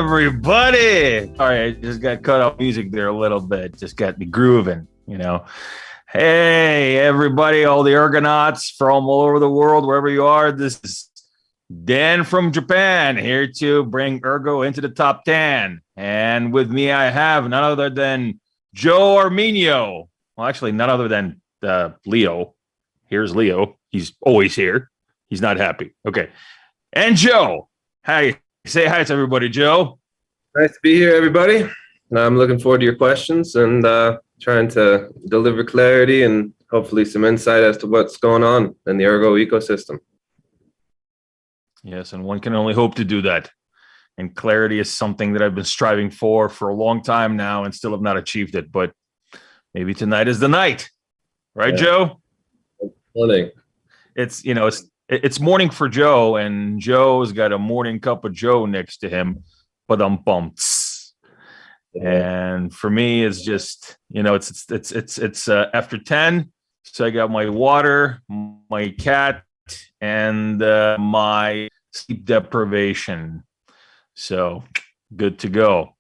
everybody. All right, I just got cut off music there a little bit. Just got me grooving, you know. Hey, everybody, all the Ergonauts from all over the world, wherever you are. This is Dan from Japan here to bring Ergo into the top 10. And with me, I have none other than Joe Armeanio. Well, actually, none other than Leo. Here's Leo. He's always here. He's not happy. Okay. And Joe. Hi. Say hi to everybody, Joe. Nice to be here, everybody. I'm looking forward to your questions and trying to deliver clarity and hopefully some insight as to what's going on in the Ergo ecosystem. Yes, and one can only hope to do that. And clarity is something that I've been striving for a long time now and still have not achieved it. But maybe tonight is the night. Right, yeah. Joe? Morning. It's morning for Joe, and Joe's got a morning cup of Joe next to him. Ba-dum-bumps. And for me, it's just, it's after 10. So I got my water, my cat, and my sleep deprivation. So good to go.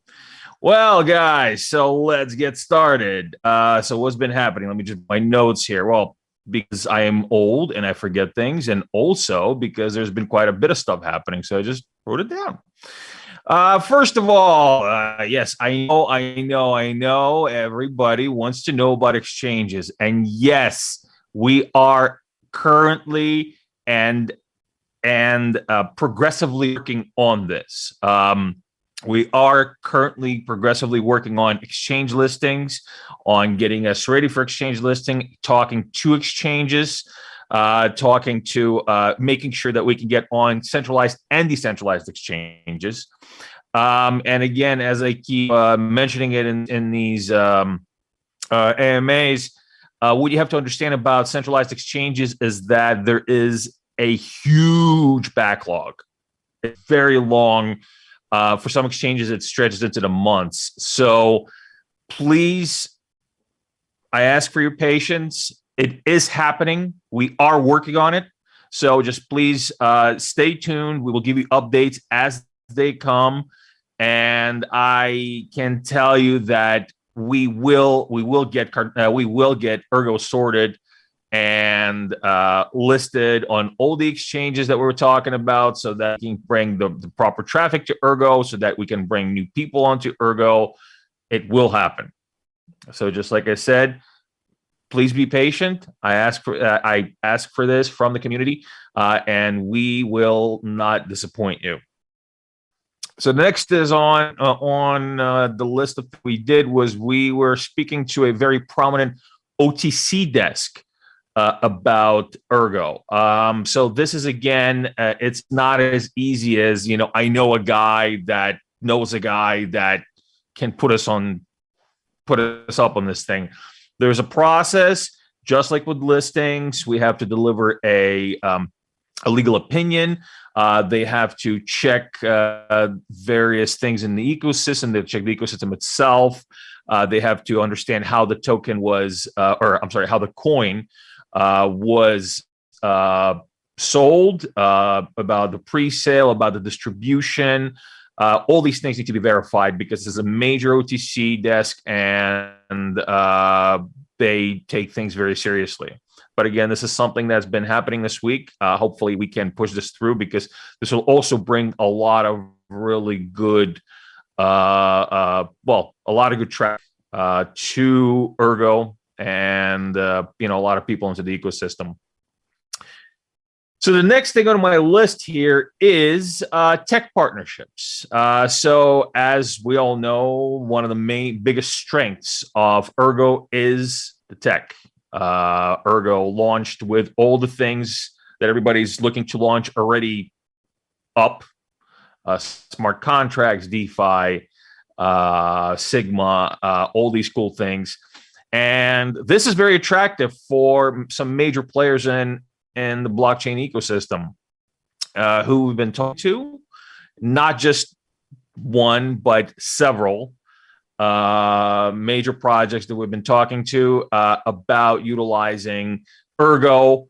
Well, guys, so let's get started. So what's been happening? Let me just my notes here. Well, because I am old and I forget things, and also because there's been quite a bit of stuff happening. So I just wrote it down. First of all, yes, I know everybody wants to know about exchanges. And yes, we are currently and progressively working on this. We are currently progressively working on exchange listings, on getting us ready for exchange listing, talking to exchanges, making sure that we can get on centralized and decentralized exchanges. And again, as I keep mentioning it in these AMAs, what you have to understand about centralized exchanges is that there is a huge backlog. It's very long. For some exchanges, it stretches into the months. So please, I ask for your patience. It is happening. We are working on it. So just please stay tuned. We will give you updates as they come. And I can tell you that we will get Ergo sorted and listed on all the exchanges that we were talking about, so that we can bring the proper traffic to Ergo, so that we can bring new people onto Ergo. It will happen. So just like I said, please be patient. I ask for this from the community, and we will not disappoint you. So next is on the list of we did was we were speaking to a very prominent OTC desk about Ergo. So this is, again, it's not as easy as, I know a guy that knows a guy that can put us up on this thing. There's a process, just like with listings. We have to deliver a legal opinion. They have to check various things in the ecosystem. They check the ecosystem itself. They have to understand how the token was, how the coin was sold, about the pre-sale, about the distribution. All these things need to be verified because it's a major OTC desk, and they take things very seriously. But again, this is something that's been happening this week. Hopefully we can push this through, because this will also bring a lot of really good, a lot of good traffic to Ergo, and a lot of people into the ecosystem. So the next thing on my list here is tech partnerships. So as we all know, one of the biggest strengths of Ergo is the tech. Ergo launched with all the things that everybody's looking to launch already up: smart contracts, DeFi, Sigma, all these cool things. And this is very attractive for some major players in the blockchain ecosystem, who we've been talking to, not just one, but several major projects that we've been talking to about utilizing Ergo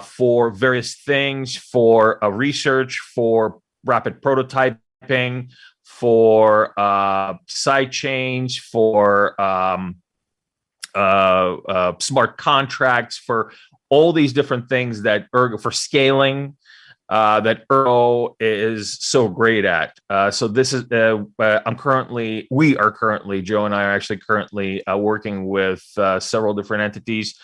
for various things, for research, for rapid prototyping, for side chains, for smart contracts, for all these different things that Ergo, for scaling, that Ergo is so great at. So this is, we are currently, Joe and I are actually currently working with several different entities,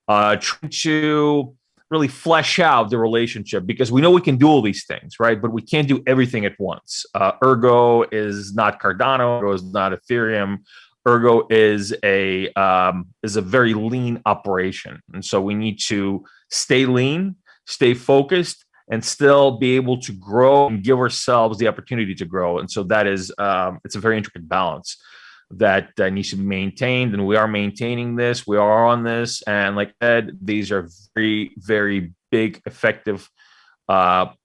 trying to really flesh out the relationship, because we know we can do all these things, right? But we can't do everything at once. Ergo is not Cardano, Ergo is not Ethereum. Ergo is a very lean operation, and so we need to stay lean, stay focused, and still be able to grow and give ourselves the opportunity to grow. And so that is it's a very intricate balance that needs to be maintained, and we are maintaining this. We are on this, and like Ed, these are very, very big, effective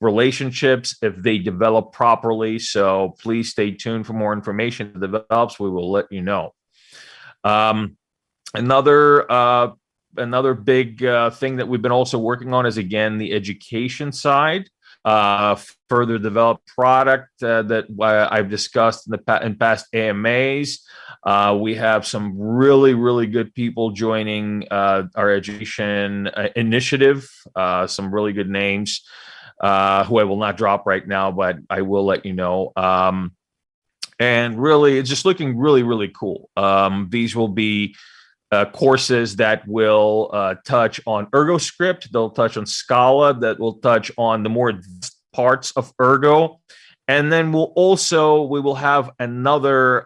relationships if they develop properly. So please stay tuned for more information that develops. We will let you know. Another big thing that we've been also working on is, again, the education side. Further developed product that I've discussed in past AMAs. We have some really, really good people joining our education initiative. Some really good names who I will not drop right now, but I will let you know. And really, it's just looking really, really cool. These will be courses that will touch on Ergo script. They'll touch on Scala. That will touch on the more advanced parts of Ergo. And then we will have another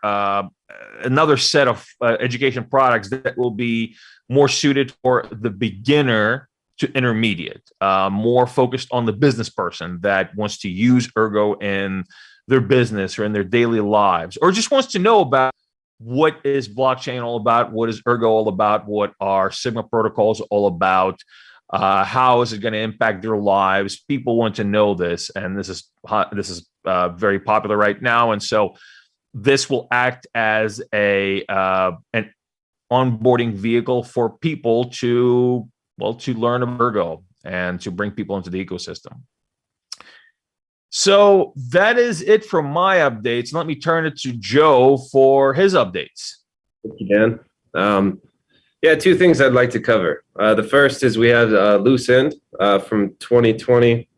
set of education products that will be more suited for the beginner to intermediate, more focused on the business person that wants to use Ergo in their business or in their daily lives, or just wants to know about what is blockchain all about, what is Ergo all about, what are Sigma protocols all about, how is it going to impact their lives. People want to know this, and this is very popular right now. And so this will act as an onboarding vehicle for people to learn about Ergo and to bring people into the ecosystem. So that is it from my updates. Let me turn it to Joe for his updates. Thank you, Dan. Yeah, two things I'd like to cover. The first is we have a loose end from 2020,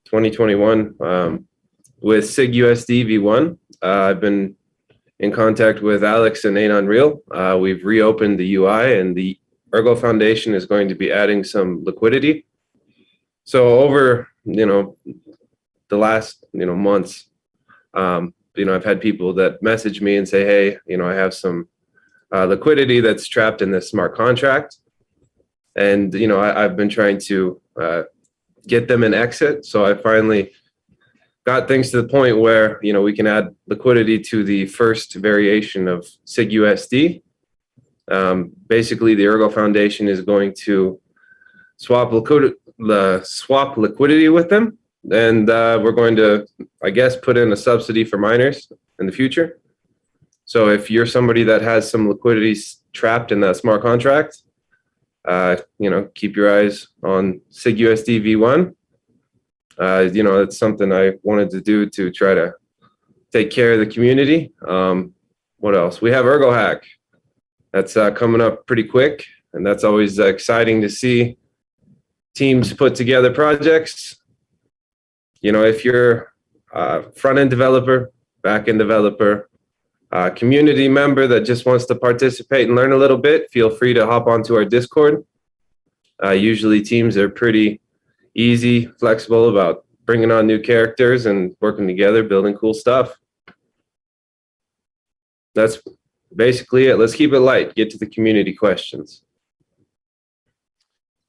2021 with SigUSD V1. I've been in contact with Alex and 8Unreal. We've reopened the UI, and the Ergo Foundation is going to be adding some liquidity. So over, the last, months, I've had people that message me and say, hey, I have some liquidity that's trapped in this smart contract. And, I've been trying to get them an exit. So I finally got things to the point where, we can add liquidity to the first variation of SigUSD. Basically, the Ergo Foundation is going to swap liquidity with them. And we're going to, I guess, put in a subsidy for miners in the future. So if you're somebody that has some liquidity trapped in that smart contract, keep your eyes on SigUSD V1. It's something I wanted to do to try to take care of the community. What else? We have Ergo Hack. That's coming up pretty quick, and that's always exciting to see teams put together projects. If you're a front-end developer, back-end developer, community member that just wants to participate and learn a little bit, feel free to hop onto our Discord. Usually teams are pretty easy, flexible about bringing on new characters and working together, building cool stuff. That's basically it. Let's keep it light. Get to the community questions.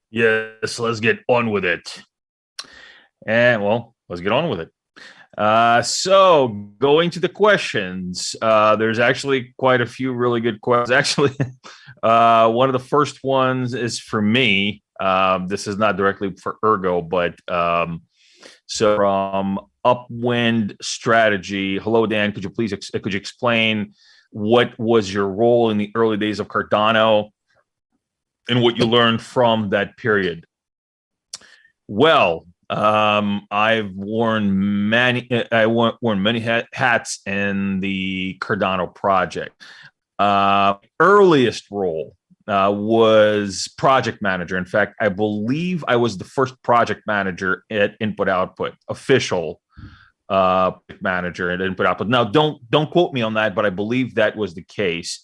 Yes, let's get on with it. And let's get on with it. So going to the questions, there's actually quite a few really good questions. Actually, one of the first ones is for me. This is not directly for Ergo, but so from Upwind Strategy. Hello, Dan. Could you explain what was your role in the early days of Cardano and what you learned from that period? Well, I've worn many hats in the Cardano project. Earliest role was project manager. In fact, I believe I was the first project manager at Input Output, official manager at Input Output. Now, don't quote me on that, but I believe that was the case.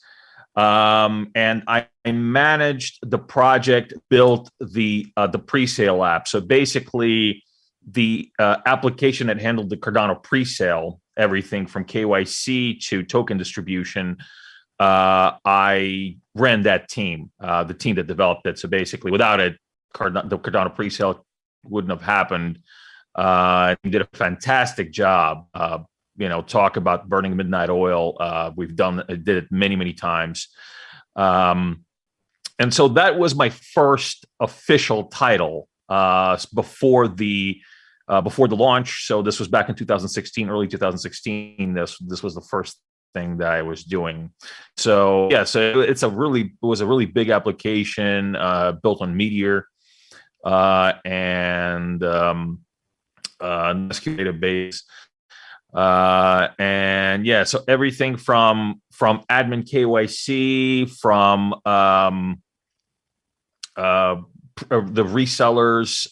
And I managed the project, built the pre-sale app. So basically, the application that handled the Cardano pre-sale, everything from KYC to token distribution. I ran that team, the team that developed it. So basically, without it, the Cardano pre-sale wouldn't have happened. Did a fantastic job. Talk about burning midnight oil. Did it many times. And so that was my first official title before the launch. So this was back in 2016, early 2016. This was the first thing that I was doing. So yeah, so it was a really big application built on Meteor and SQL database. And yeah, so everything from admin KYC, from the resellers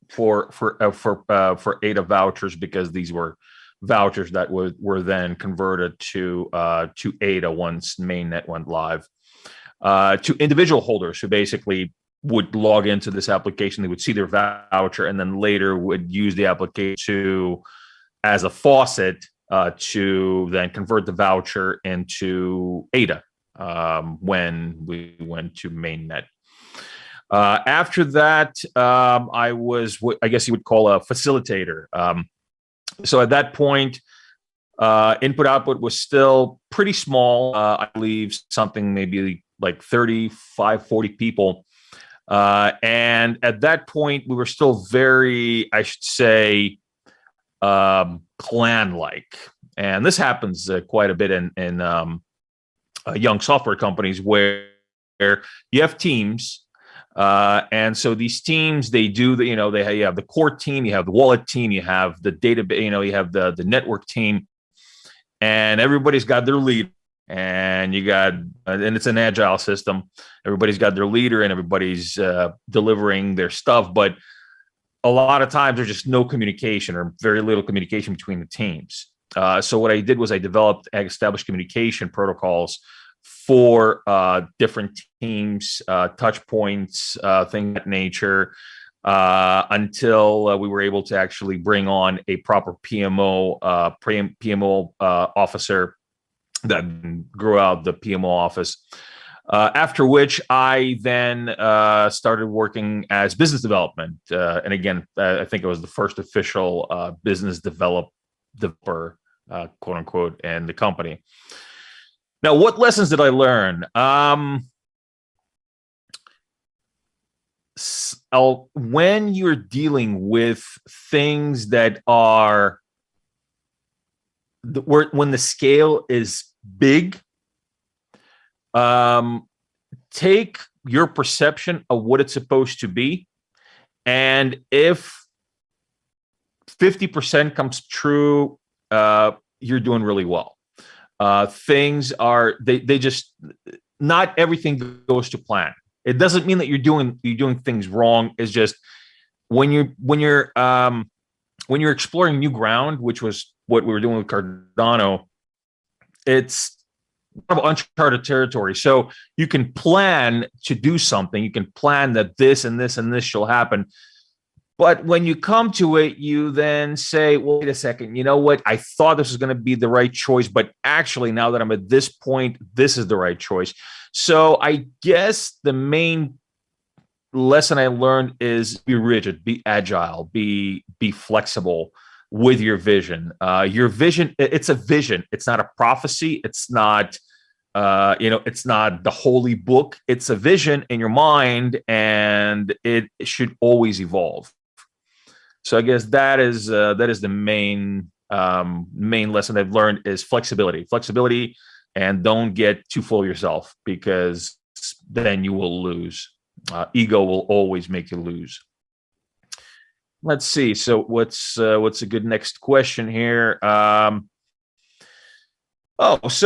for ADA vouchers, because these were vouchers that were then converted to ADA once mainnet went live, to individual holders who basically would log into this application. They would see their voucher and then later would use the application as a faucet to then convert the voucher into ADA when we went to mainnet. After that, I was what I guess you would call a facilitator. So at that point, Input Output was still pretty small. I believe something maybe like 35, 40 people. And at that point, we were still very, I should say, clan-like. And this happens quite a bit in young software companies where you have teams. And so these teams, they do you have the core team, you have the wallet team, you have the database, you have the network team, and everybody's got their lead. And and it's an agile system. Everybody's got their leader and everybody's delivering their stuff. But a lot of times there's just no communication or very little communication between the teams. So what I did was I established communication protocols for different teams, touch points, things of that nature, until we were able to actually bring on a proper PMO officer that grew out the PMO office. After which I then started working as business development. And again, I think it was the first official business developer, quote unquote, in the company. Now, what lessons did I learn? When you're dealing with things that are, when the scale is big, take your perception of what it's supposed to be, and if 50% comes true, you're doing really well. Things are they just, not everything goes to plan. It doesn't mean that you're doing things wrong. It's just when you're exploring new ground, which was what we were doing with Cardano, it's uncharted territory. So you can plan to do something. You can plan that this and this and this shall happen. But when you come to it, you then say, well, wait a second, you know what? I thought this was going to be the right choice, but actually now that I'm at this point, this is the right choice. So I guess the main lesson I learned is be rigid, be agile, be flexible with your vision. Your vision, it's a vision. It's not a prophecy. It's not, it's not the holy book. It's a vision in your mind, and it should always evolve. So I guess that is the main lesson I've learned is flexibility, and don't get too full of yourself, because then you will lose. Ego will always make you lose. let's see. So what's a good next question here? Well, this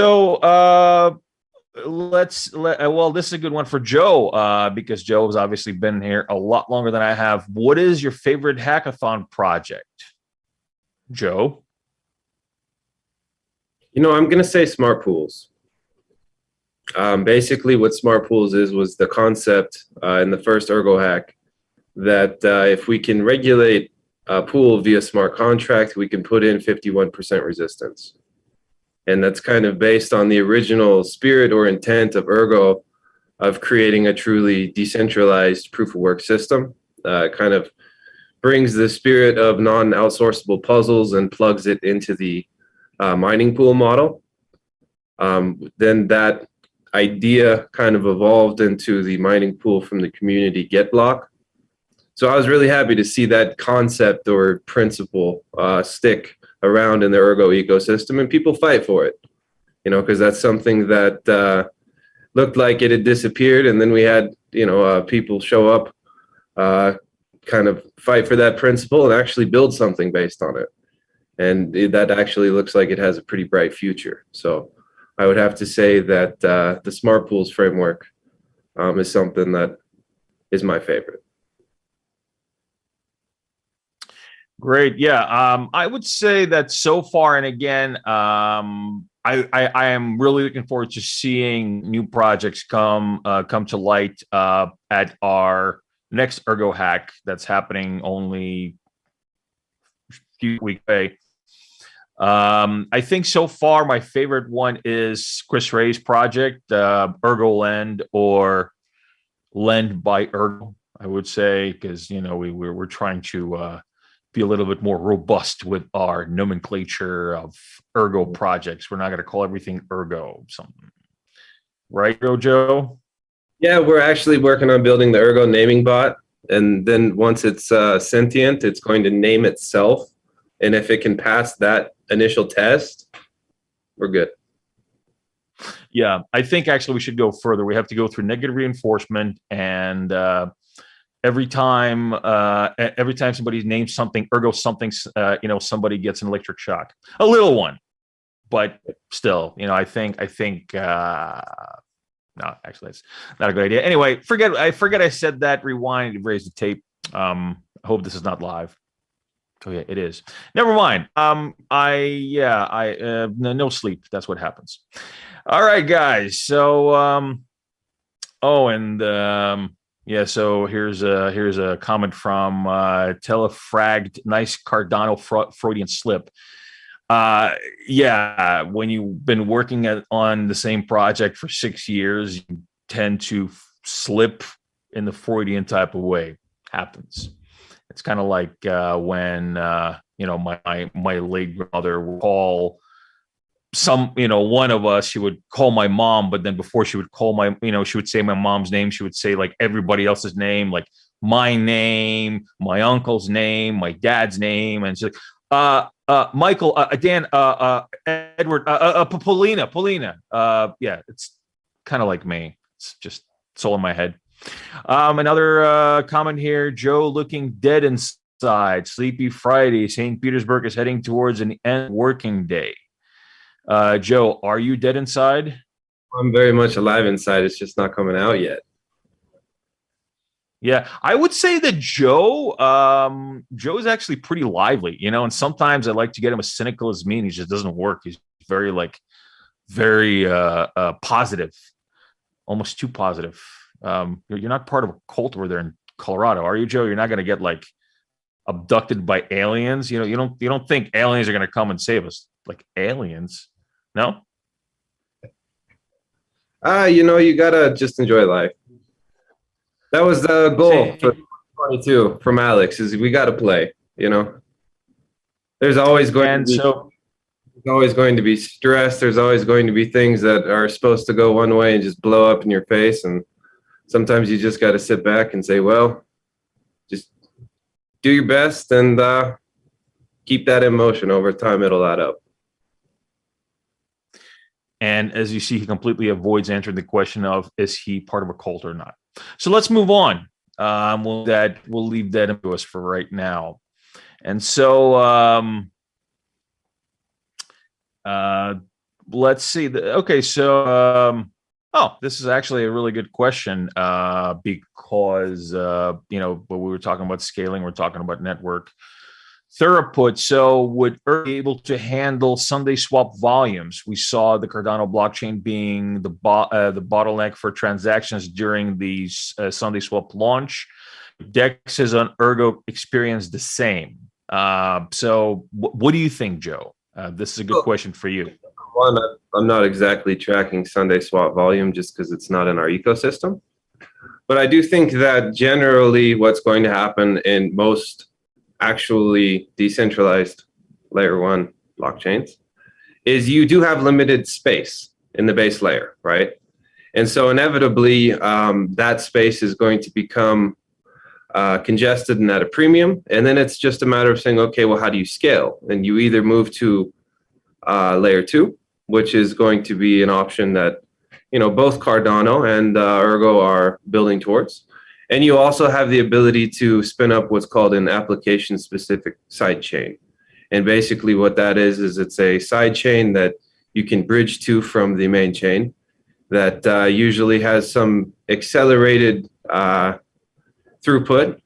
is a good one for Joe, because Joe has obviously been here a lot longer than I have. What is your favorite hackathon project, Joe? I'm going to say smart pools. Basically, what smart pools was the concept in the first Ergo hack that if we can regulate a pool via smart contract, we can put in 51% resistance. And that's kind of based on the original spirit or intent of Ergo of creating a truly decentralized proof of work system. Kind of brings the spirit of non-outsourceable puzzles and plugs it into the mining pool model. Then that idea kind of evolved into the mining pool from the community get block. So I was really happy to see that concept or principle stick around in the Ergo ecosystem, and people fight for it, because that's something that looked like it had disappeared, and then we had, people show up, kind of fight for that principle and actually build something based on it. And that actually looks like it has a pretty bright future. So I would have to say that the Smart Pools framework is something that is my favorite. Great. Yeah. I would say that so far, and again, I am really looking forward to seeing new projects come to light at our next Ergo hack that's happening only a few weeks away. I think so far my favorite one is Chris Ray's project, Ergo Lend or Lend by Ergo, I would say, because we're trying to be a little bit more robust with our nomenclature of Ergo projects. We're not going to call everything Ergo something, right, Joe? Yeah, we're actually working on building the Ergo naming bot, and then once it's sentient, it's going to name itself. And if it can pass that initial test, we're good. Yeah, I think actually we should go further. We have to go through negative reinforcement, and every time somebody names something Ergo something, somebody gets an electric shock, a little one, but still, I think no, actually it's not a good idea. Anyway, I forget I said that. Rewind, raise the tape. I hope this is not live. Oh yeah, it is. Never mind. No sleep. That's what happens. All right, guys. So yeah, so here's a comment from Telefragged. Nice Cardano Freudian slip. Yeah, when you've been working on the same project for 6 years, you tend to slip in the Freudian type of way. Happens. It's kind of like when my late grandmother would call one of us. She would call my mom, but then before she would call she would say my mom's name. She would say like everybody else's name, like my name, my uncle's name, my dad's name, and she's like, Michael, Dan, Edward, Paulina. Yeah, it's kind of like me. It's all in my head. Another comment here. Joe looking dead inside. Sleepy Friday. St. Petersburg is heading towards an end working day. Joe, are you dead inside? I'm very much alive inside. It's just not coming out yet. Yeah, I would say that Joe is actually pretty lively, and sometimes I like to get him as cynical as me, and he just doesn't work. He's very positive, almost too positive. You're not part of a cult over there in Colorado, are you, Joe? You're not going to get like abducted by aliens. You don't think aliens are going to come and save us, like aliens? No. You gotta just enjoy life. That was the goal for 2022 from Alex. Is we got to play. There's always going to be stress. There's always going to be things that are supposed to go one way and just blow up in your face, and sometimes you just got to sit back and say, well, just do your best and keep that in motion. Over time, it'll add up. And as you see, he completely avoids answering the question of, is he part of a cult or not? So let's move on. We'll leave that to us for right now. And so let's see. Okay, so oh, this is actually a really good question because when we were talking about scaling, we're talking about network throughput. So would Ergo be able to handle Sunday swap volumes? We saw the Cardano blockchain being the bottleneck for transactions during the Sunday swap launch. DEXs on Ergo experienced the same. So what do you think, Joe? This is a good question for you. One, I'm not exactly tracking Sunday swap volume just because it's not in our ecosystem. But I do think that generally what's going to happen in most actually decentralized layer one blockchains is you do have limited space in the base layer, right? And so inevitably that space is going to become congested and at a premium. And then it's just a matter of saying, okay, well, how do you scale? And you either move to layer two, which is going to be an option that both Cardano and Ergo are building towards. And you also have the ability to spin up what's called an application-specific sidechain. And basically what that is it's a sidechain that you can bridge to from the main chain that usually has some accelerated throughput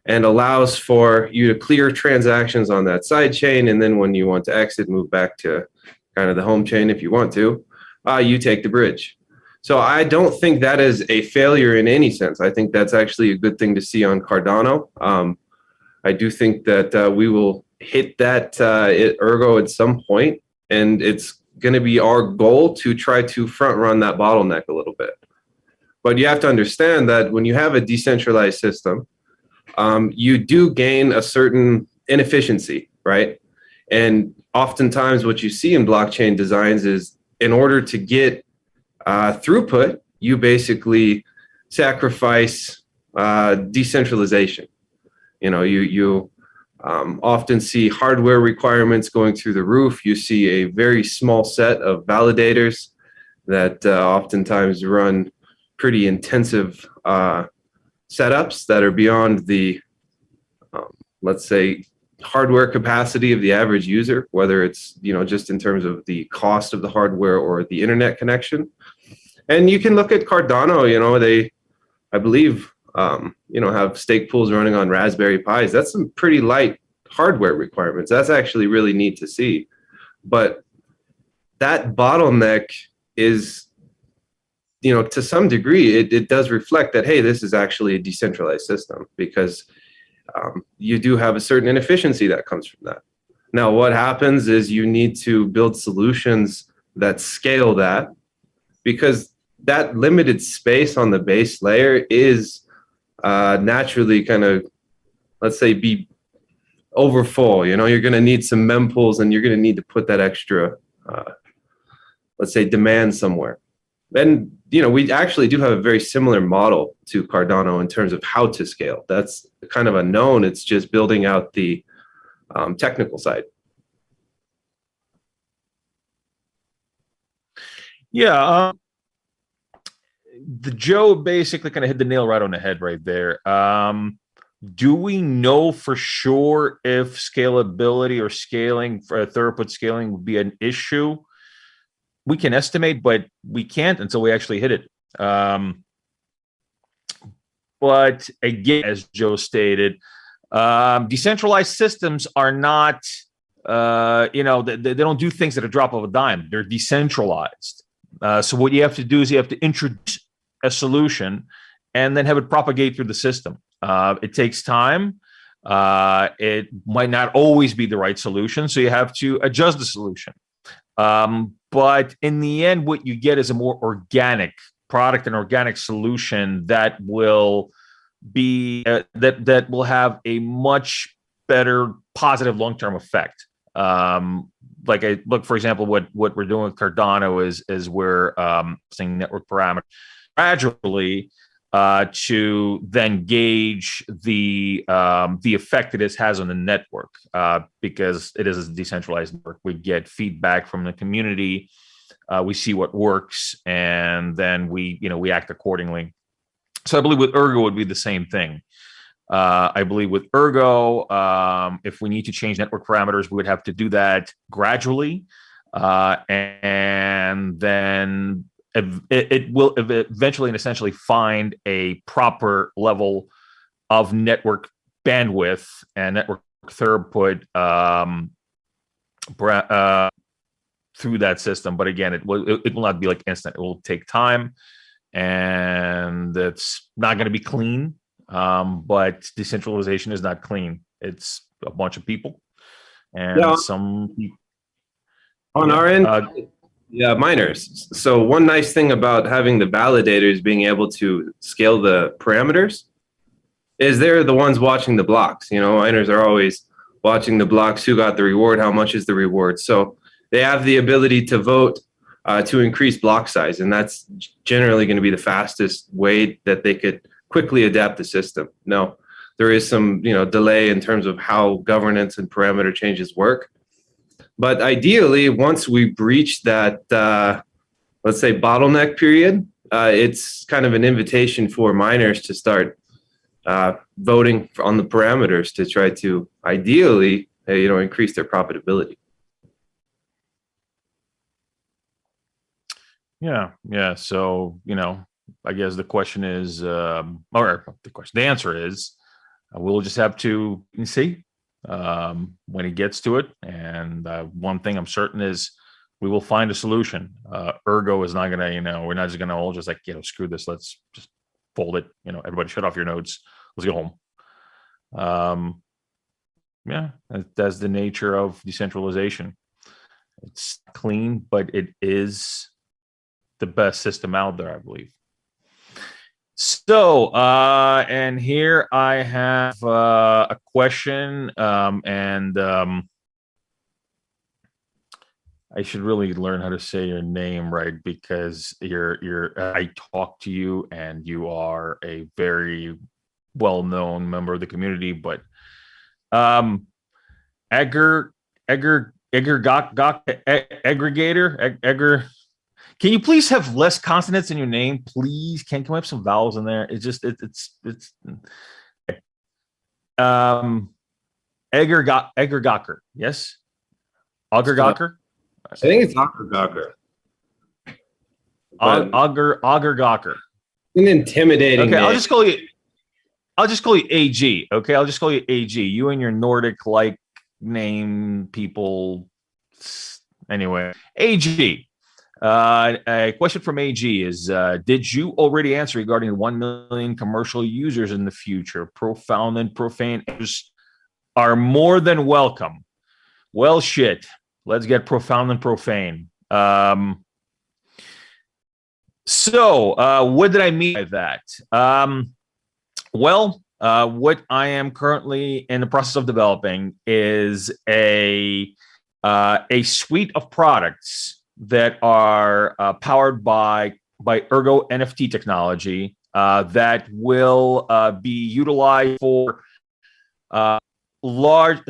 and allows for you to clear transactions on that sidechain. And then when you want to exit, move back to kind of the home chain if you want to, you take the bridge. So I don't think that is a failure in any sense. I think that's actually a good thing to see on Cardano. I do think that we will hit that at Ergo at some point, and it's going to be our goal to try to front run that bottleneck a little bit. But you have to understand that when you have a decentralized system, you do gain a certain inefficiency, right? And oftentimes what you see in blockchain designs is in order to get throughput, you basically sacrifice decentralization. You often see hardware requirements going through the roof. You see a very small set of validators that oftentimes run pretty intensive setups that are beyond the, let's say, hardware capacity of the average user, whether it's just in terms of the cost of the hardware or the internet connection. And you can look at Cardano. They, I believe, have stake pools running on Raspberry Pis. That's some pretty light hardware requirements. That's actually really neat to see. But that bottleneck is, to some degree, it does reflect that, hey, this is actually a decentralized system, because you do have a certain inefficiency that comes from that. Now, what happens is you need to build solutions that scale that, because that limited space on the base layer is naturally kind of, let's say, be over full. You're going to need some mempools, and you're going to need to put that extra, let's say, demand somewhere. And we actually do have a very similar model to Cardano in terms of how to scale. That's kind of unknown. It's just building out the technical side. Yeah, the Joe basically kind of hit the nail right on the head right there. Do we know for sure if scalability or scaling, throughput scaling, would be an issue? We can estimate, but we can't until we actually hit it. But again, as Joe stated, decentralized systems are not, they don't do things at a drop of a dime. They're decentralized. So what you have to do is you have to introduce a solution and then have it propagate through the system. It takes time. It might not always be the right solution, so you have to adjust the solution. But in the end, what you get is a more organic product, an organic solution that will be that will have a much better positive long-term effect. For example, what we're doing with Cardano is we're seeing network parameters gradually to then gauge the effect that this has on the network, because it is a decentralized network. We get feedback from the community, we see what works, and then we act accordingly. So I believe with Ergo would be the same thing. I believe with Ergo, if we need to change network parameters, we would have to do that gradually, and then it will eventually and essentially find a proper level of network bandwidth and network throughput through that system. But again, it will not be like instant. It will take time, and it's not going to be clean. But decentralization is not clean. It's a bunch of people, and some people. On our end, yeah, miners. So one nice thing about having the validators being able to scale the parameters is they're the ones watching the blocks. You know, miners are always watching the blocks, who got the reward, how much is the reward. So they have the ability to vote to increase block size, and that's generally going to be the fastest way that they could quickly adapt the system. Now, there is some delay in terms of how governance and parameter changes work. But ideally, once we breach that, let's say, bottleneck period, it's kind of an invitation for miners to start voting on the parameters to try to ideally, increase their profitability. Yeah. So, I guess the question is, the answer is, we'll just have to see when it gets to it. And one thing I'm certain is we will find a solution. Ergo is not going to, we're not just going to all just like, screw this. Let's just fold it. Everybody shut off your nodes. Let's go home. That's the nature of decentralization. It's clean, but it is the best system out there, I believe. So, and here I have a question, and I should really learn how to say your name right, because I talked to you and you are a very well-known member of the community, but aggregator. Can you please have less consonants in your name, please? Can we have some vowels in there? It's just it's Eggergacher, yes? Augergacher? I think it's Augergacher. Augergacher. An intimidating Okay, name. I'll just call you AG. Okay, I'll just call you AG. You and your Nordic-like name people. Anyway, AG. A question from AG is, did you already answer regarding 1 million commercial users in the future? Profound and profane are more than welcome. Well, shit. Let's get profound and profane. So what did I mean by that? Well, what I am currently in the process of developing is a suite of products that are powered by Ergo NFT technology that will be utilized for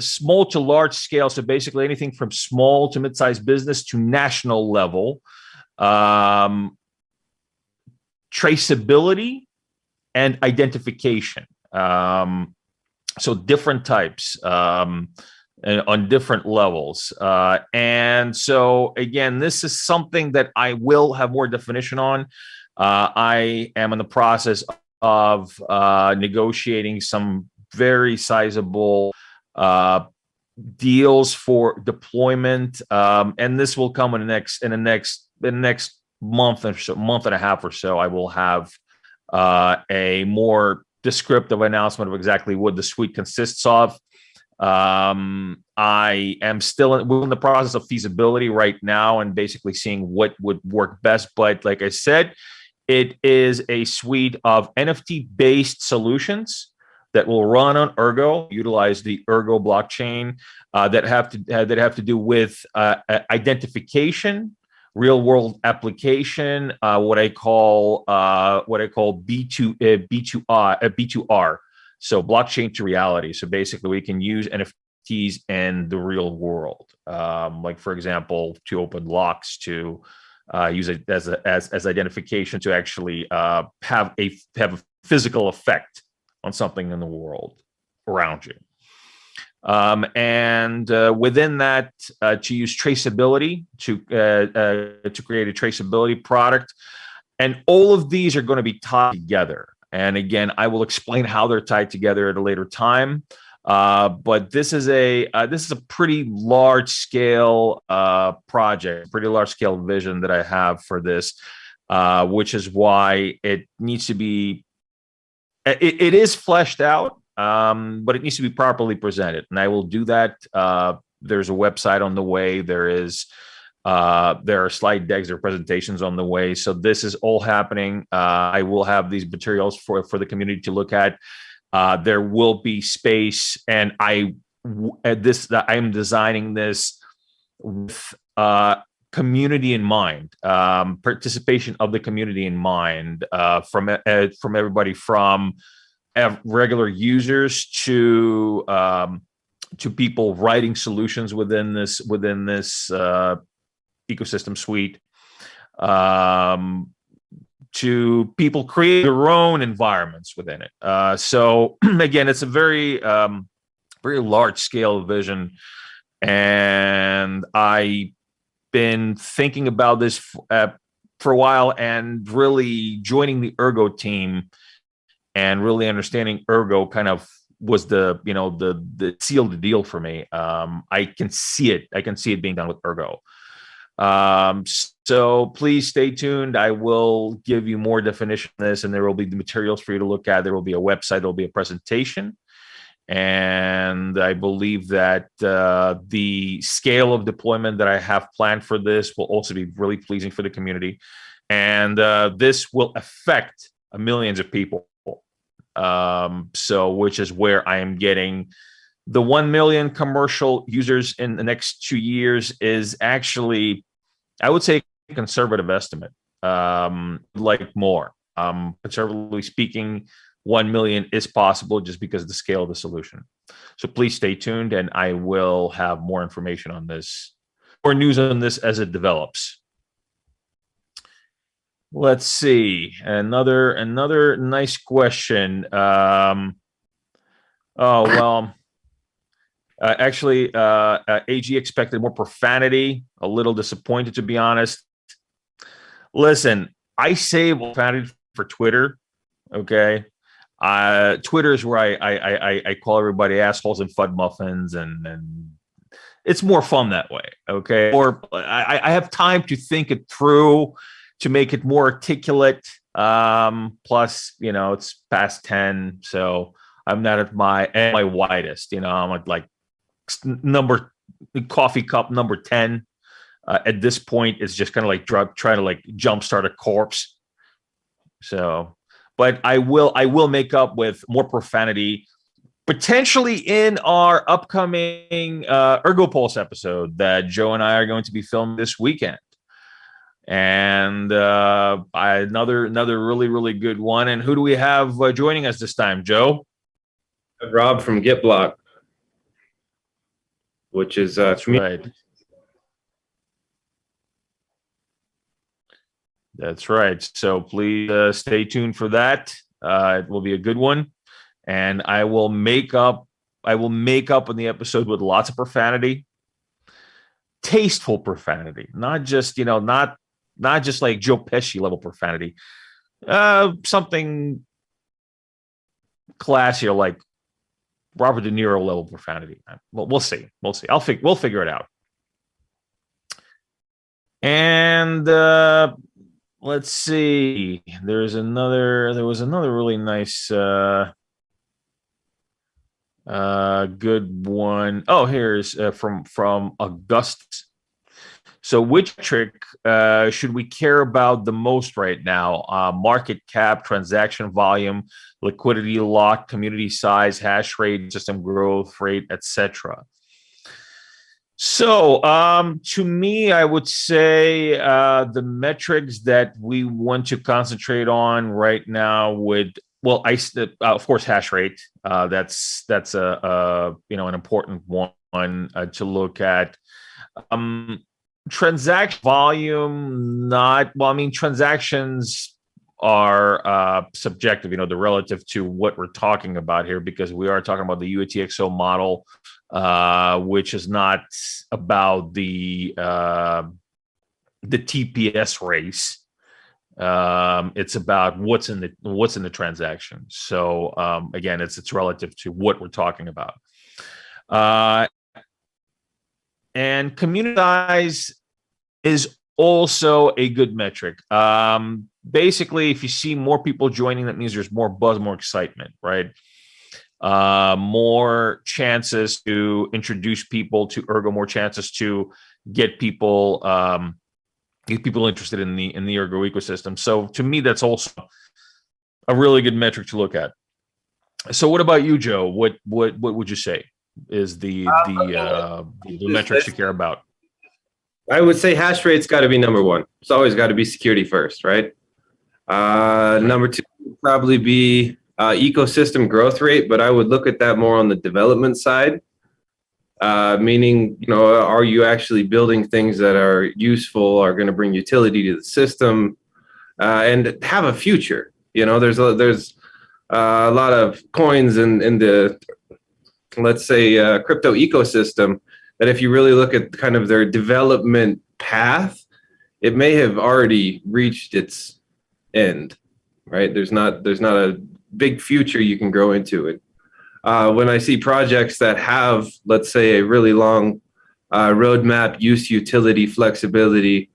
small to large scale. So basically anything from small to mid-sized business to national level, traceability and identification. So different types. On different levels. And so, again, this is something that I will have more definition on. I am in the process of negotiating some very sizable deals for deployment. And this will come in the next month or so, month and a half or so. I will have a more descriptive announcement of exactly what the suite consists of. I am still in the process of feasibility right now and basically seeing what would work best. But like I said, it is a suite of NFT-based solutions that will run on Ergo, utilize the Ergo blockchain, that have to do with identification, real-world application, what I call B2R. So blockchain to reality. So basically we can use NFTs in the real world. Like for example, to open locks, to use it as identification, to actually have a physical effect on something in the world around you. And within that, to use traceability to create a traceability product. And all of these are going to be tied together. And again, I will explain how they're tied together at a later time. But this is a pretty large scale project, pretty large scale vision that I have for this, which is why it needs to be. It is fleshed out, but it needs to be properly presented, and I will do that. There's a website on the way. There are slide decks, there are presentations on the way. So this is all happening. I will have these materials for the community to look at. There will be space, and I am designing this with community in mind, participation of the community in mind, from everybody from regular users to people writing solutions within this ecosystem suite, to people create their own environments within it. So again, it's a very very large scale vision, and I've been thinking about this for a while, and really joining the Ergo team and really understanding Ergo kind of was the seal of the deal for me. I can see it being done with Ergo. So please stay tuned. I will give you more definition of this, and there will be the materials for you to look at. There will be a website, there will be a presentation. And I believe that the scale of deployment that I have planned for this will also be really pleasing for the community. And this will affect millions of people. So which is where I am getting the 1 million commercial users in the next 2 years is actually, I would say, a conservative estimate, like more. Conservatively speaking, 1 million is possible just because of the scale of the solution. So please stay tuned, and I will have more information on this, more news on this as it develops. Let's see, another nice question. Oh well, actually, AG expected more profanity. A little disappointed, to be honest. Listen, I save profanity for Twitter. Okay. Twitter is where I call everybody assholes and fud muffins, and it's more fun that way. Okay. Or I have time to think it through, to make it more articulate. Plus, it's past 10, so I'm not at my widest. I'm at like coffee cup number 10. At this point, it's just kind of like trying to like jumpstart a corpse. So, but I will make up with more profanity, potentially in our upcoming Ergo Pulse episode that Joe and I are going to be filming this weekend. And another really, really good one. And who do we have joining us this time, Joe? Rob from GitBlock, which is That's right. That's right. So please stay tuned for that. It will be a good one, and I will make up in the episode with lots of profanity, tasteful profanity, not just not just like Joe Pesci level profanity, something classier like Robert De Niro level profanity. We'll see. We'll figure it out. And let's see. There was another really nice good one. Oh, here's from August. So which metric should we care about the most right now? Market cap, transaction volume, liquidity lock, community size, hash rate, system growth rate, etc. So to me, I would say the metrics that we want to concentrate on right now would, well, of course, hash rate. That's a an important one to look at. Transaction volume, transactions are subjective. They're relative to what we're talking about here, because we are talking about the UTXO model, which is not about the TPS race. It's about what's in the transaction. So again, it's relative to what we're talking about. And community size is also a good metric. Basically, if you see more people joining, that means there's more buzz, more excitement, right? More chances to introduce people to Ergo, more chances to get people interested in the Ergo ecosystem. So to me, that's also a really good metric to look at. So what about you, Joe? What would you say is the metrics you care about? I would say hash rate's got to be number one. It's always got to be security first, right? Number two would probably be ecosystem growth rate, but I would look at that more on the development side. Meaning, are you actually building things that are useful, are going to bring utility to the system, and have a future? There's a lot of coins in the, let's say, crypto ecosystem that if you really look at kind of their development path, it may have already reached its end, right? There's not a big future you can grow into it. When I see projects that have, let's say, a really long roadmap, use utility, flexibility,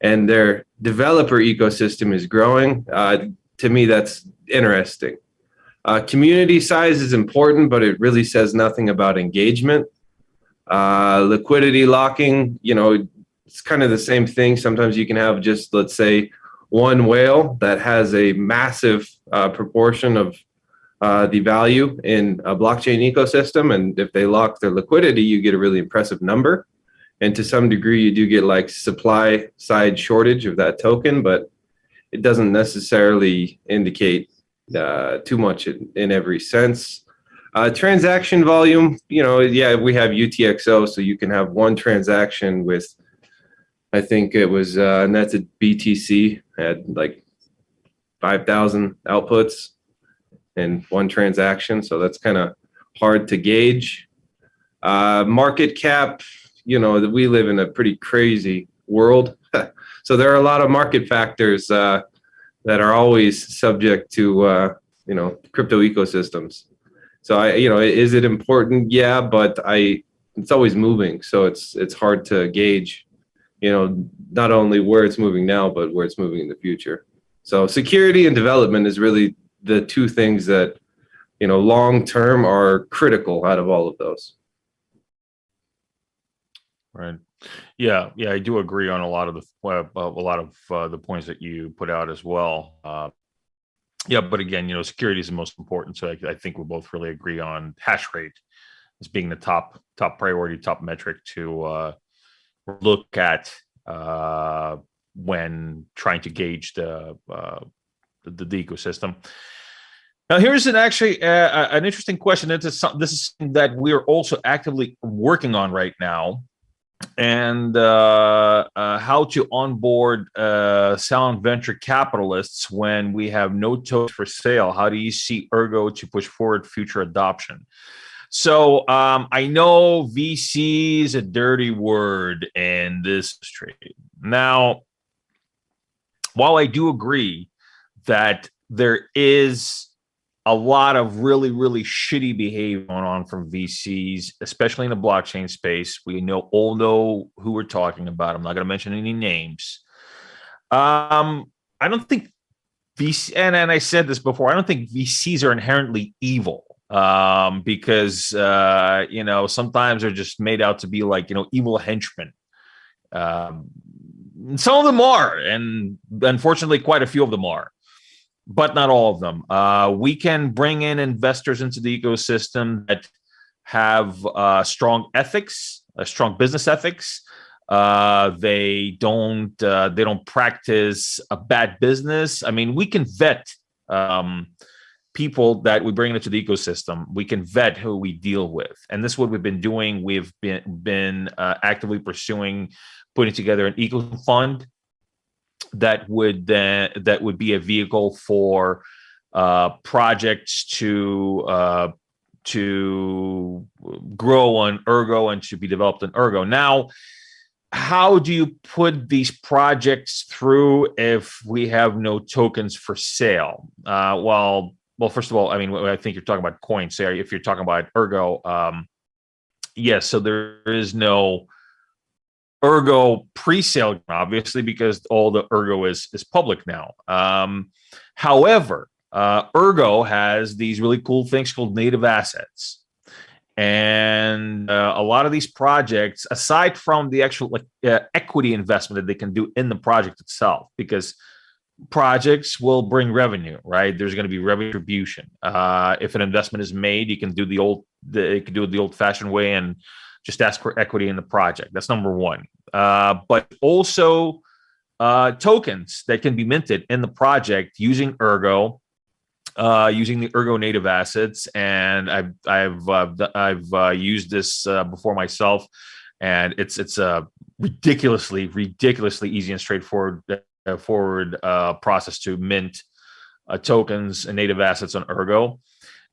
and their developer ecosystem is growing, to me, that's interesting. Community size is important, but it really says nothing about engagement. Liquidity locking, it's kind of the same thing. Sometimes you can have just, let's say, one whale that has a massive proportion of the value in a blockchain ecosystem, and if they lock their liquidity, you get a really impressive number. And to some degree, you do get like supply side shortage of that token, but it doesn't necessarily indicate too much in every sense. Transaction volume, we have UTXO, so you can have one transaction with, I think it was netted BTC, had like 5,000 outputs in one transaction, so that's kind of hard to gauge. Market cap, we live in a pretty crazy world, so there are a lot of market factors that are always subject to crypto ecosystems. So is it important? Yeah, but it's always moving, so it's hard to gauge, not only where it's moving now, but where it's moving in the future. So security and development is really the two things that, long term are critical out of all of those. Right. Yeah. I do agree on a lot of the points that you put out as well. Yeah, but again, security is the most important. So I think we both really agree on hash rate as being the top priority, top metric to look at when trying to gauge the ecosystem. Now, here's an interesting question. This is something that we're also actively working on right now, and how to onboard sound venture capitalists when we have no tokens for sale. How do you see Ergo to push forward future adoption? So I know VC is a dirty word in this trade. Now, while I do agree that there is a lot of really, really shitty behavior going on from VCs, especially in the blockchain space. We all know who we're talking about. I'm not going to mention any names. I don't think VC, and I said this before, I don't think VCs are inherently evil, because sometimes they're just made out to be like evil henchmen. Some of them are, and unfortunately, quite a few of them are. But not all of them. We can bring in investors into the ecosystem that have strong ethics, strong business ethics. They don't practice a bad business. I mean, we can vet people that we bring into the ecosystem. We can vet who we deal with, and this is what we've been doing. We've been actively pursuing putting together an eco fund that would be a vehicle for projects to grow on Ergo and to be developed in Ergo. Now, how do you put these projects through if we have no tokens for sale? Well, first of all, I mean, I think you're talking about coins. So if you're talking about Ergo, yes. So there is no Ergo pre-sale, obviously, because all the Ergo is public now. However, Ergo has these really cool things called native assets. And a lot of these projects, aside from the actual equity investment that they can do in the project itself, because projects will bring revenue, right? There's going to be revenue distribution. If an investment is made, you can do the old-fashioned way and just ask for equity in the project. That's number one. But also tokens that can be minted in the project using Ergo. Using the Ergo native assets, and I've used this before myself, and it's a ridiculously easy and straightforward process to mint tokens and native assets on Ergo,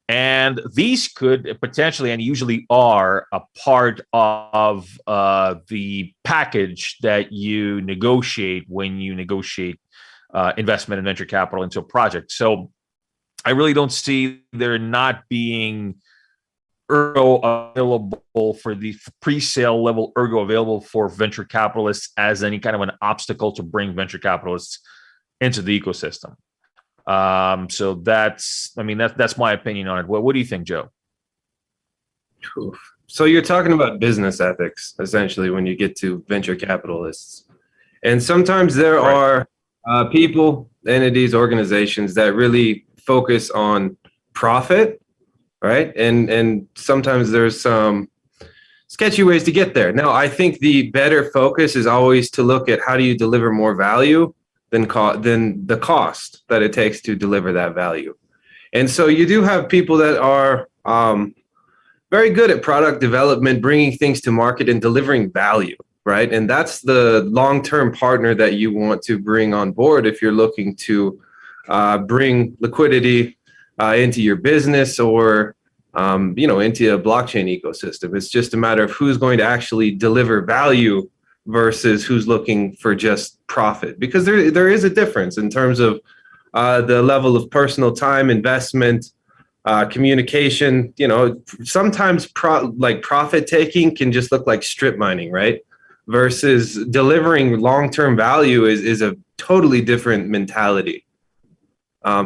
and these could potentially and usually are a part of the package that you negotiate when you negotiate investment and venture capital into a project. So I really don't see there not being Ergo available for the pre-sale level Ergo available for venture capitalists as any kind of an obstacle to bring venture capitalists into the ecosystem. So that's my opinion on it. What do you think, Joe? So you're talking about business ethics, essentially, when you get to venture capitalists. And sometimes there are people, entities, organizations that really focus on profit, right? And sometimes there's some sketchy ways to get there. Now, I think the better focus is always to look at how do you deliver more value than the cost that it takes to deliver that value. And so you do have people that are very good at product development, bringing things to market and delivering value, right? And that's the long-term partner that you want to bring on board if you're looking to bring liquidity into your business or into a blockchain ecosystem. It's just a matter of who's going to actually deliver value versus who's looking for just profit, because there is a difference in terms of the level of personal time, investment, communication. Sometimes profit taking can just look like strip mining, right? Versus delivering long-term value is a totally different mentality.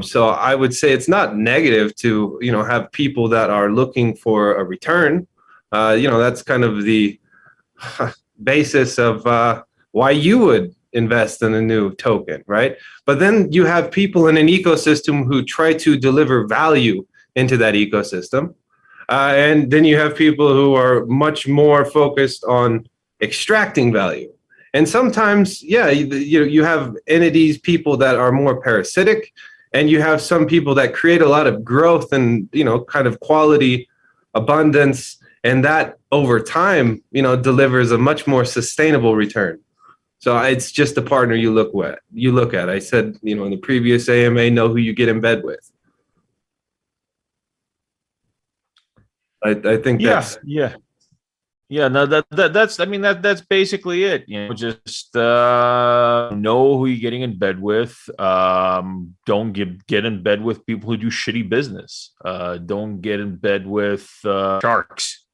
So I would say it's not negative to, have people that are looking for a return. That's kind of the basis of why you would invest in a new token, right? But then you have people in an ecosystem who try to deliver value into that ecosystem. And then you have people who are much more focused on extracting value. And sometimes, you have entities, people that are more parasitic, and you have some people that create a lot of growth and, kind of quality, abundance, and that over time, delivers a much more sustainable return. So it's just a partner you look at. I said, in the previous AMA, know who you get in bed with. I think that's no, that's basically it. Just know who you're getting in bed with. Don't get in bed with people who do shitty business. Don't get in bed with sharks.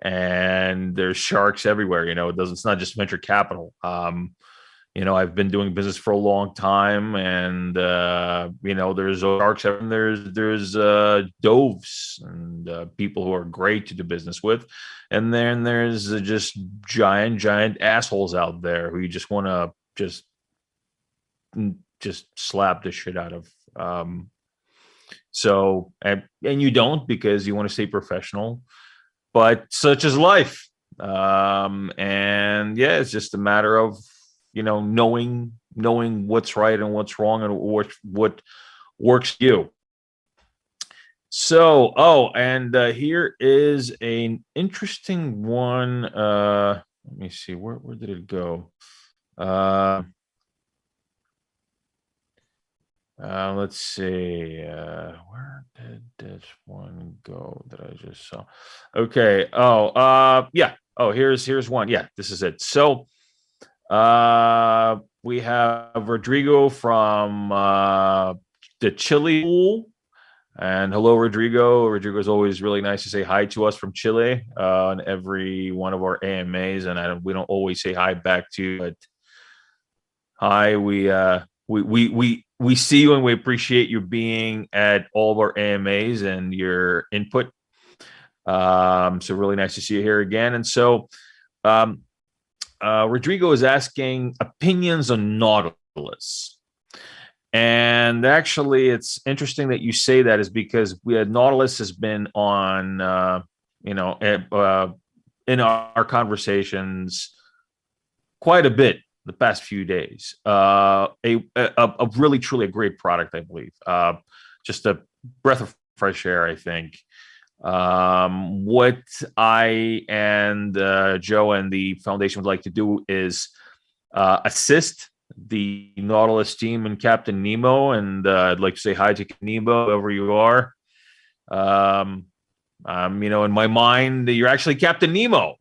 And there's sharks everywhere. It's not just venture capital. I've been doing business for a long time, and there's sharks and there's doves and people who are great to do business with, and then there's just giant assholes out there who you just want to just slap the shit out of. So and you don't, because you want to stay professional, but such is life. And it's just a matter of knowing what's right and what's wrong and what works for you. So, here is an interesting one. Let me see, where did it go? Let's see. Where did this one go that I just saw? Okay. Oh, yeah. Oh, here's one. Yeah, this is it. So, we have Rodrigo from the Chile pool. And hello, Rodrigo. Rodrigo's always really nice to say hi to us from Chile on every one of our AMAs, and we don't always say hi back to you, but hi. We see you and we appreciate you being at all of our AMAs and your input. So really nice to see you here again. And so, um, Rodrigo is asking opinions on Nautilus. And actually, it's interesting that you say that, is because Nautilus has been on, in our conversations quite a bit the past few days. A really truly a great product, I believe. Just a breath of fresh air, I think. What I and Joe and the foundation would like to do is assist the Nautilus team and Captain Nemo, and I'd like to say hi to Nemo, wherever you are. In my mind, you're actually Captain Nemo,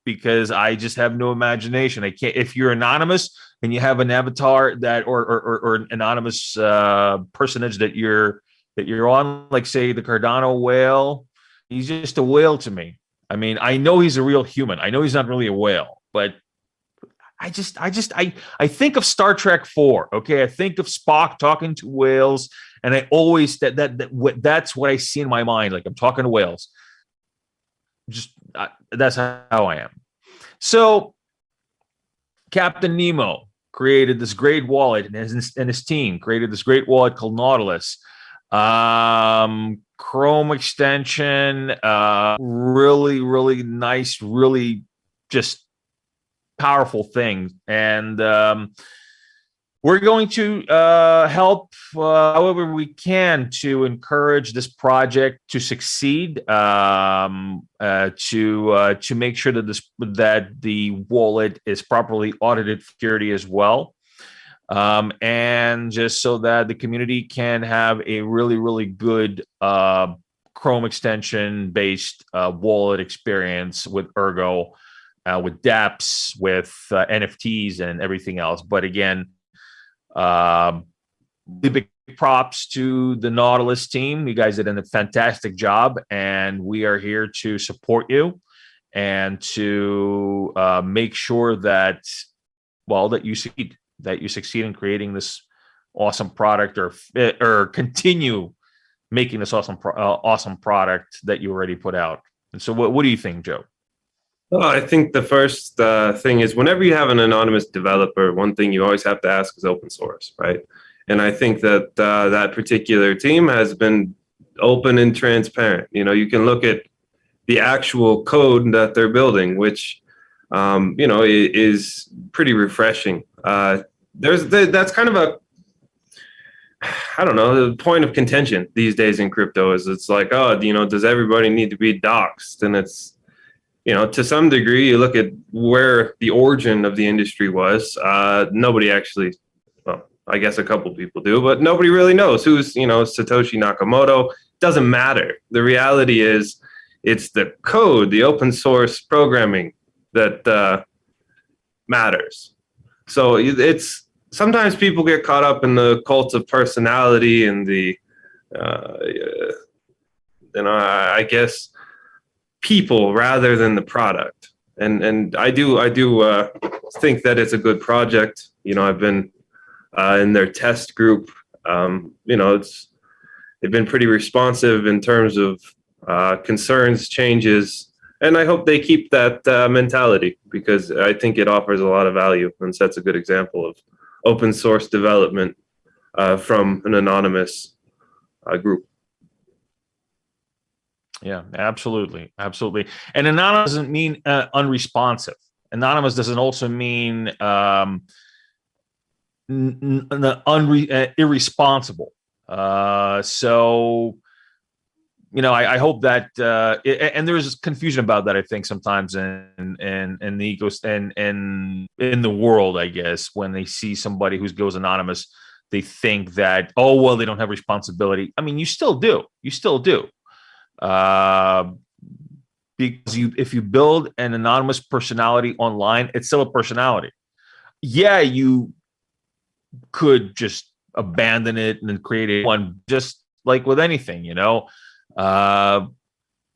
because I just have no imagination. I can't. If you're anonymous and you have an avatar that, or an anonymous personage that you're on, like say the Cardano whale, he's just a whale to me. I mean, I know he's a real human. I know he's not really a whale, but I think of Star Trek 4. Okay, I think of Spock talking to whales, and I always that's what I see in my mind. Like I'm talking to whales. That's how I am. So Captain Nemo created this great wallet, and his team created this great wallet called Nautilus. Chrome extension, really, really nice, really just powerful thing. And we're going to help however we can to encourage this project to succeed, to make sure that the wallet is properly audited security as well. And just so that the community can have a really, really good Chrome extension based wallet experience with Ergo, with dApps, with NFTs and everything else. But again, the big props to the Nautilus team. You guys did a fantastic job, and we are here to support you and to make sure that you succeed in creating this awesome product, or continue making this awesome product that you already put out. And so what do you think, Joe? Well, I think the first thing is, whenever you have an anonymous developer, one thing you always have to ask is open source, right? And I think that that particular team has been open and transparent. You can look at the actual code that they're building, which is pretty refreshing. That's kind of I don't know, the point of contention these days in crypto is, it's like, does everybody need to be doxxed? And it's, to some degree, you look at where the origin of the industry was. Nobody actually, well, I guess a couple people do, but nobody really knows who's, Satoshi Nakamoto. Doesn't matter. The reality is, it's the code, the open source programming that matters. So it's, sometimes people get caught up in the cult of personality and the, I guess, people rather than the product. And I do think that it's a good project. I've been in their test group. They've been pretty responsive in terms of concerns, changes, and I hope they keep that mentality, because I think it offers a lot of value and sets a good example of open source development from an anonymous group. Yeah, absolutely. Absolutely. And anonymous doesn't mean unresponsive. Anonymous doesn't also mean irresponsible. So, I hope that, and there's confusion about that, I think, sometimes in the in the world, I guess, when they see somebody who goes anonymous, they think that, oh, well, they don't have responsibility. I mean, you still do. You still do. Because if you build an anonymous personality online, it's still a personality. Yeah, you could just abandon it and then create one, just like with anything,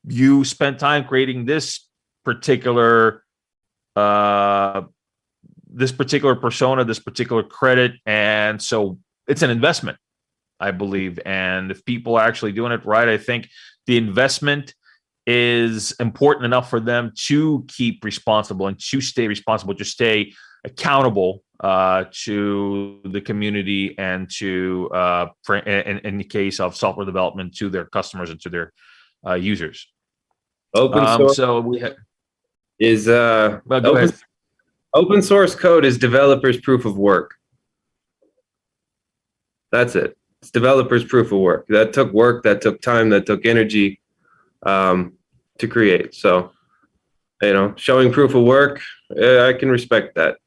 you spent time creating this particular persona, this particular credit, and so it's an investment, I believe. And if people are actually doing it right, I think the investment is important enough for them to keep responsible and to stay responsible, to stay accountable to the community and to, in the case of software development, to their customers and to their users. Open source so we is well, go ahead. Open source code is developers' proof of work. That's it. It's developers' proof of work. That took time, that took energy to create. So, showing proof of work, I can respect that.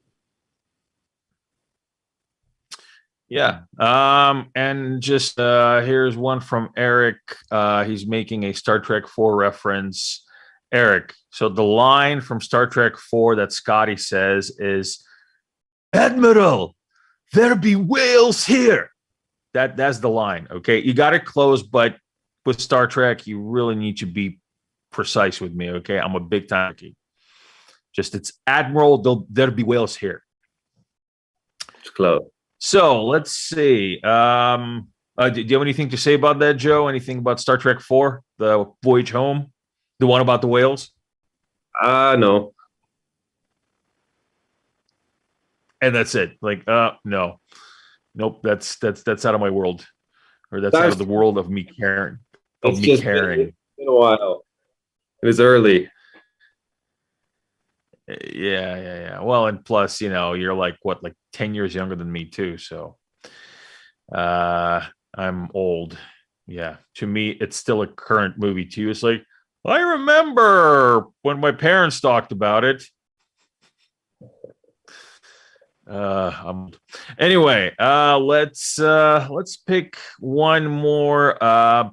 Yeah. And just here's one from Eric. He's making a Star Trek IV reference. Eric, so the line from Star Trek IV that Scotty says is, "Admiral, there be whales here." That's the line. Okay, you got it close, but with Star Trek, you really need to be precise with me. Okay, I'm a big time. Just it's Admiral, there be whales here. It's close. So let's see. Do you have anything to say about that, Joe? Anything about Star Trek IV, the voyage home, the one about the whales? No. And that's it. Like, no, nope. That's out of my world, or that's out of the world of me caring. It's just been a while. It was early. Yeah. Well, and plus, you're like 10 years younger than me too. So, I'm old. Yeah. To me, it's still a current movie too. It's like, I remember when my parents talked about it. Anyway, let's pick one more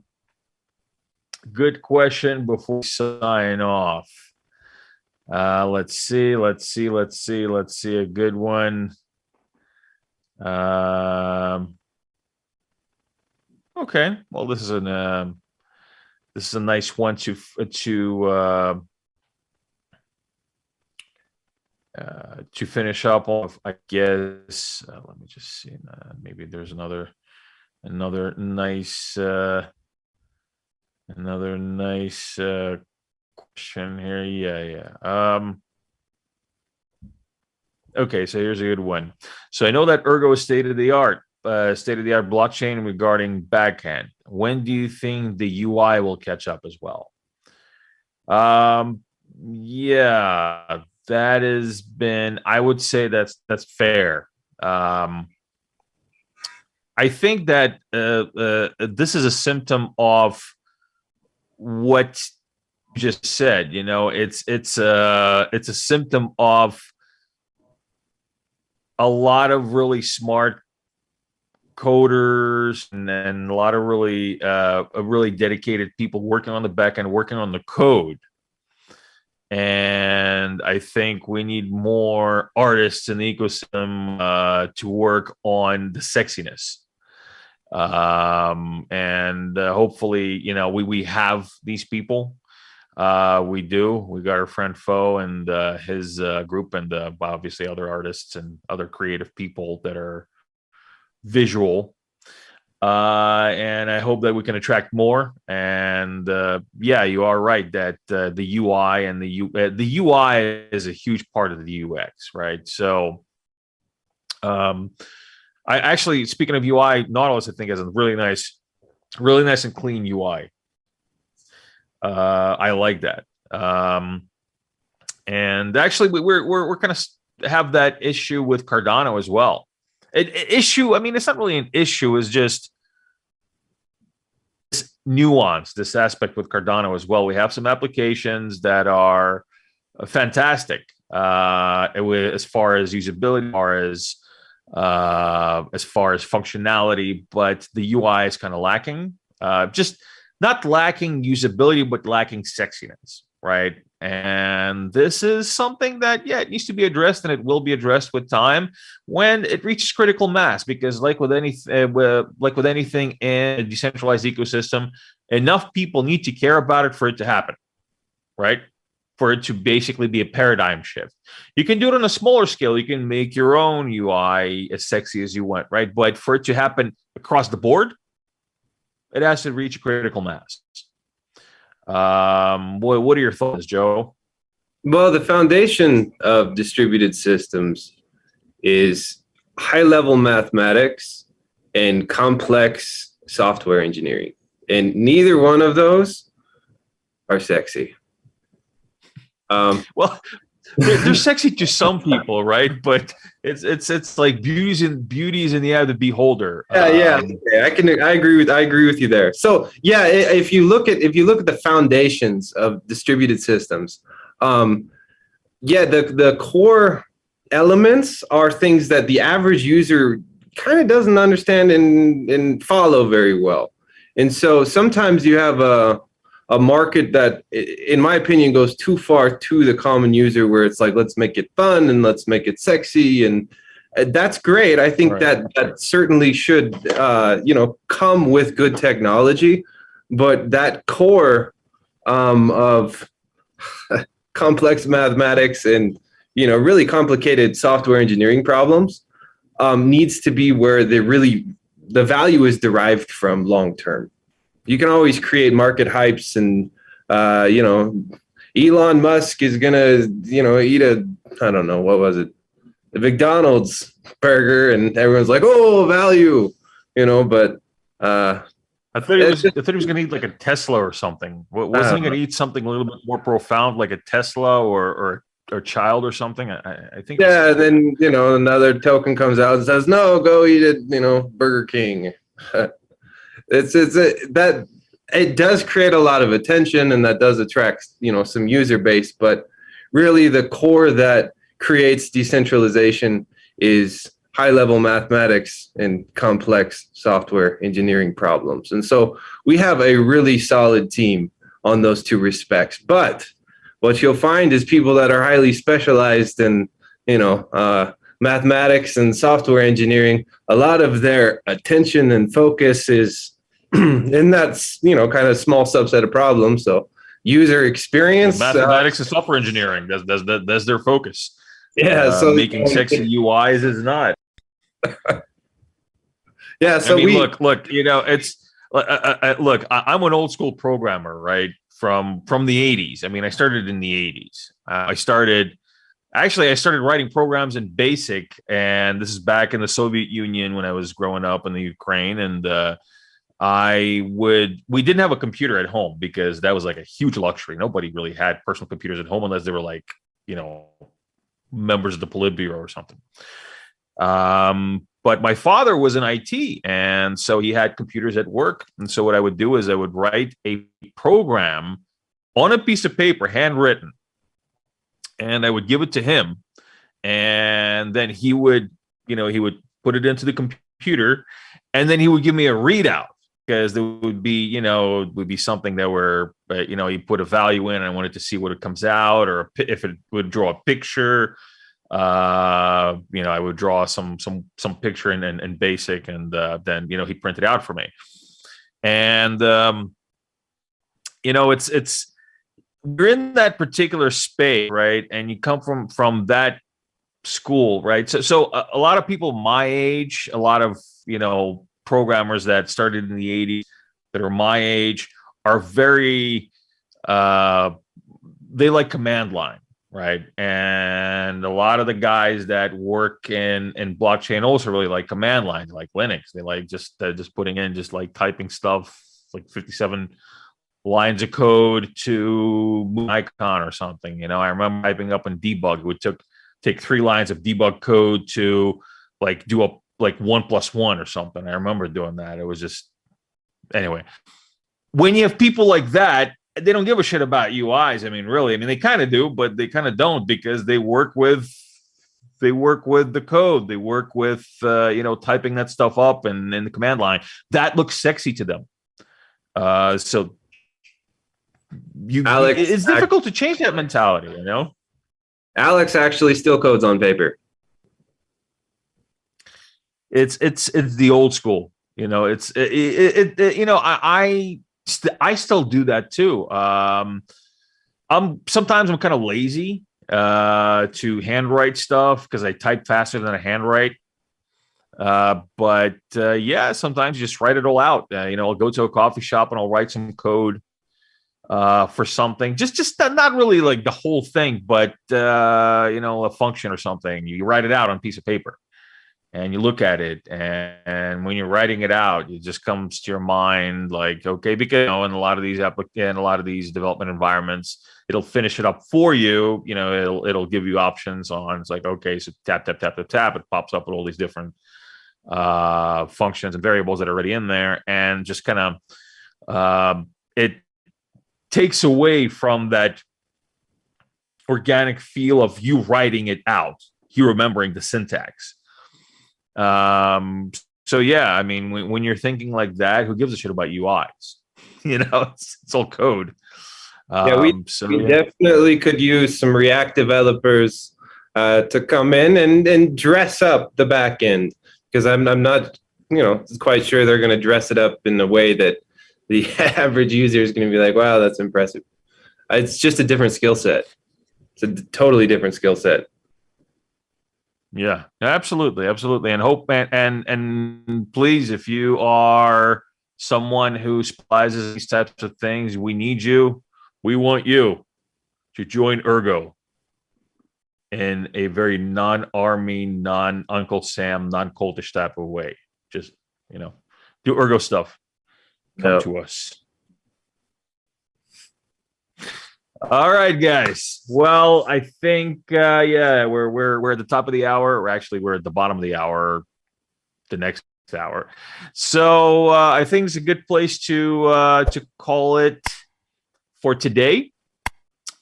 good question before we sign off. Let's see a good one. Okay, well, this is a nice one to finish up off, I guess. Let me just see. Maybe there's another nice question here. Yeah. Okay, so here's a good one. So I know that Ergo is state-of-the-art blockchain regarding backhand. When do you think the UI will catch up as well? Yeah, that has been, I would say that's fair. I think that this is a symptom of what you just said. It's a symptom of a lot of really smart coders and a lot of really dedicated people working on the back end, working on the code. And I think we need more artists in the ecosystem to work on the sexiness. And hopefully, we have these people. We do. We got our friend Fo and his group, and obviously other artists and other creative people that are visual. And I hope that we can attract more. And yeah, you are right that the UI and the UI is a huge part of the UX, right? So, I actually, speaking of UI, Nautilus, I think, has a really nice and clean UI. I like that. And actually, we're going to have that issue with Cardano as well. Issue, I mean, it's not really an issue. It's just this nuance, this aspect with Cardano as well. We have some applications that are fantastic as far as usability, as far as as far as functionality, but the UI is kind of lacking. Just not lacking usability, but lacking sexiness, right? And this is something that, yeah, it needs to be addressed, and it will be addressed with time when it reaches critical mass. Because, like with anything in a decentralized ecosystem, enough people need to care about it for it to happen, right? For it to basically be a paradigm shift. You can do it on a smaller scale. You can make your own UI as sexy as you want, right? But for it to happen across the board, it has to reach a critical mass. What are your thoughts, Joe? Well, the foundation of distributed systems is high-level mathematics and complex software engineering. And neither one of those are sexy. Well, they're sexy to some people, right? But it's like beauty's in the eye of the beholder. Yeah. Okay. I agree with you there. So yeah, if you look at the foundations of distributed systems, the core elements are things that the average user kind of doesn't understand and follow very well. And so sometimes you have a market that, in my opinion, goes too far to the common user, where it's like, let's make it fun and let's make it sexy, and that's great. I think that certainly should, come with good technology, but that core of complex mathematics and really complicated software engineering problems needs to be where the value is derived from long term. You can always create market hypes and, Elon Musk is going to, eat I don't know, what was it? The McDonald's burger, and everyone's like, oh, value, but I thought he was going to eat like a Tesla or something. Wasn't he going to eat something a little bit more profound, like a Tesla or child or something? I think. Yeah, then another token comes out and says, no, go eat it, Burger King. That it does create a lot of attention, and that does attract some user base, but really the core that creates decentralization is high-level mathematics and complex software engineering problems. And so we have a really solid team on those two respects. But what you'll find is people that are highly specialized in mathematics and software engineering, a lot of their attention and focus is and that's kind of small subset of problems. So user experience, mathematics and software engineering, that's their focus. Yeah, so making sexy UIs is not. Yeah, so look, it's look. I'm an old school programmer, right? From the 80s. I mean, I started in the 80s. I started writing programs in BASIC, and this is back in the Soviet Union when I was growing up in the Ukraine, and we didn't have a computer at home because that was like a huge luxury. Nobody really had personal computers at home unless they were like, members of the Politburo or something. But my father was in IT, and so he had computers at work. And so what I would do is I would write a program on a piece of paper, handwritten, and I would give it to him. And then he would put it into the computer, and then he would give me a readout, because there would be something that were, you put a value in, and I wanted to see what it comes out, or if it would draw a picture. I would draw some picture in BASIC, and then he printed it out for me. And it's you're in that particular space, right? And you come from that school, right? So a lot of people my age, a lot of programmers that started in the 80s that are my age are very they like command line. Right. And a lot of the guys that work in blockchain also really like command lines, like Linux. They like just putting in, just like typing stuff, like 57 lines of code to move an icon or something. I remember typing up in debug. It would take 3 lines of debug code to like do a 1+1 or something. I remember doing that. It was just, anyway, when you have people like that, they don't give a shit about UIs. I mean, really. I mean, they kind of do, but they kind of don't, because they work with They work with the code. They work with typing that stuff up and in the command line. That looks sexy to them. So it's difficult to change that mentality, you know. Alex actually still codes on paper. It's the old school, you know. I still do that too. Sometimes I'm kind of lazy to handwrite stuff because I type faster than I handwrite. But sometimes you just write it all out. I'll go to a coffee shop and I'll write some code for something. Just not really like the whole thing, but a function or something. You write it out on a piece of paper. And you look at it, and when you're writing it out, it just comes to your mind like, okay, because in a lot of these development environments, it'll finish it up for you. It'll give you options on. It's like, okay, so tap tap tap tap tap. It pops up with all these different functions and variables that are already in there, and just kind of it takes away from that organic feel of you writing it out, you remembering the syntax. So yeah, I mean, when you're thinking like that, who gives a shit about UIs? It's all code. We definitely could use some React developers to come in and dress up the back end, because I'm not quite sure they're going to dress it up in a way that the average user is going to be like, wow, that's impressive. It's just a different skill set. It's a totally different skill set. Yeah, absolutely. And hope and please, if you are someone who specializes these types of things, we need you. We want you to join Ergo in a very non-army, non-Uncle Sam, non-cultish type of way. Just, do Ergo stuff. Come to us. All right, guys. Well, I think we're at the top of the hour. We're at the bottom of the hour, the next hour. So I think it's a good place to call it for today.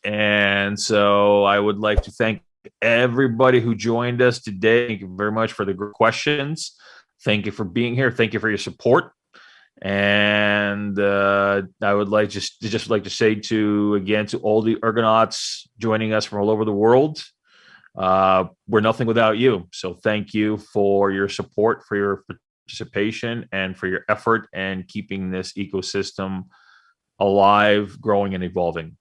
And so I would like to thank everybody who joined us today. Thank you very much for the good questions. Thank you for being here. Thank you for your support. And I would like to say to all the Ergonauts joining us from all over the world, we're nothing without you. So thank you for your support, for your participation, and for your effort and keeping this ecosystem alive, growing, and evolving.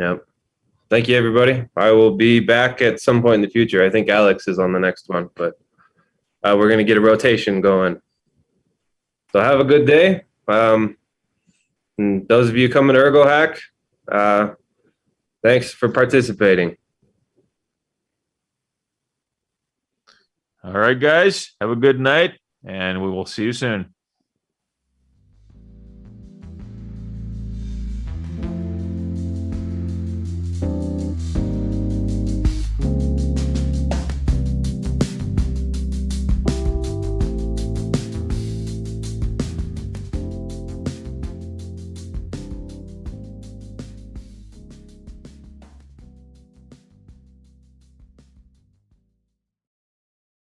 Yep. Thank you, everybody. I will be back at some point in the future. I think Alex is on the next one, but we're going to get a rotation going. So have a good day. And those of you coming to Ergo Hack, thanks for participating. All right, guys. Have a good night, and we will see you soon.